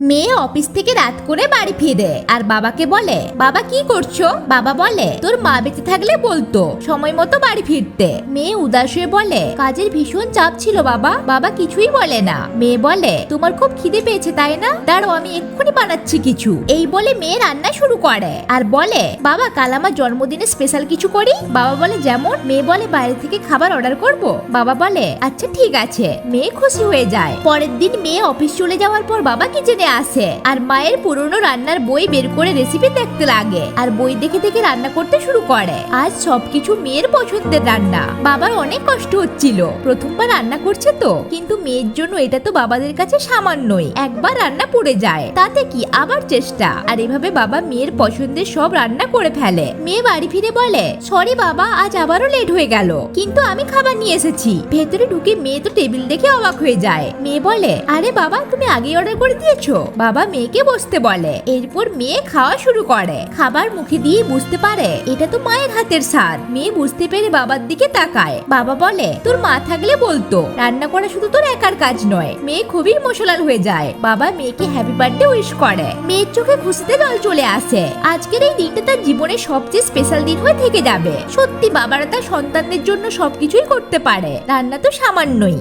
মেয়ে অফিস থেকে রাত করে বাড়ি ফিরে আর বাবাকে বলে, বাবা কি করছো? বাবা বলে, তোর মা বেঁচে থাকলে বলতো সময় মতো বাড়ি ফিরতে। মেয়ে উদাস হয়ে বলে, কাজের ভীষণ চাপ ছিল বাবা। বাবা কিছুই বলে না। মেয়ে বলে, তোমার খুব খিদে পেয়েছে তাই না? দাঁড়াও আমি এক্ষুনি বানাচ্ছি কিছু। এই বলে মেয়ে রান্না শুরু করে আর বলে, বাবা কাল আমার জন্মদিনে স্পেশাল কিছু করি। বাবা বলে, যেমন? মেয়ে বলে, বাইরে থেকে খাবার অর্ডার করব। বাবা বলে, আচ্ছা ঠিক আছে। মেয়ে খুশি হয়ে যায়। পরের দিন মেয়ে অফিস চলে যাওয়ার পর বাবা কিচেনে আসে আর মায়ের পুরনো রান্নার বই বের করে রেসিপি দেখতে লাগে আর বই দেখে দেখে রান্না করতে শুরু করে। আজ সবকিছু মেয়ের পছন্দের রান্না। বাবার অনেক কষ্ট হচ্ছিল, প্রথমবার রান্না করছে তো, কিন্তু মেয়ের জন্য এটা তো বাবাদের কাছে সামান্যই। একবার রান্না পুড়ে যায়, তাতে কি, আবার চেষ্টা। আর এভাবে বাবা মেয়ের পছন্দের সব রান্না করে ফেলে। মেয়ে বাড়ি ফিরে বলে, সরি বাবা, আজ আবারও লেট হয়ে গেল, কিন্তু আমি খাবার নিয়ে এসেছি। ভেতরে ঢুকে মেয়ে তো টেবিল দেখে অবাক হয়ে যায়। মেয়ে বলে, আরে বাবা, তুমি আগেই অর্ডার করে দিয়েছো। বাবা মেয়েকে বসতে বলে। এরপর মেয়ে খাওয়া শুরু করে। খাবার মুখে দিয়ে বুঝতে পারে এটা তো মায়ের হাতের স্বাদ। মেয়ে বুঝতে পেরে বাবার দিকে তাকায়। বাবা বলে, তোর মা থাকলে বলতো রান্না করা শুধু তোর একার কাজ নয়। মেয়ে খুবই ইমোশনাল হয়ে যায়। বাবা মেয়েকে হ্যাপি বার্থডে উইশ করে। মেয়ের চোখে খুশিতে জল চলে আসে। আজকের এই দিনটা তার জীবনের সবচেয়ে স্পেশাল দিন হয়ে থেকে যাবে। সত্যি বাবারা তার সন্তানদের জন্য সবকিছুই করতে পারে, রান্না তো সামান্যই।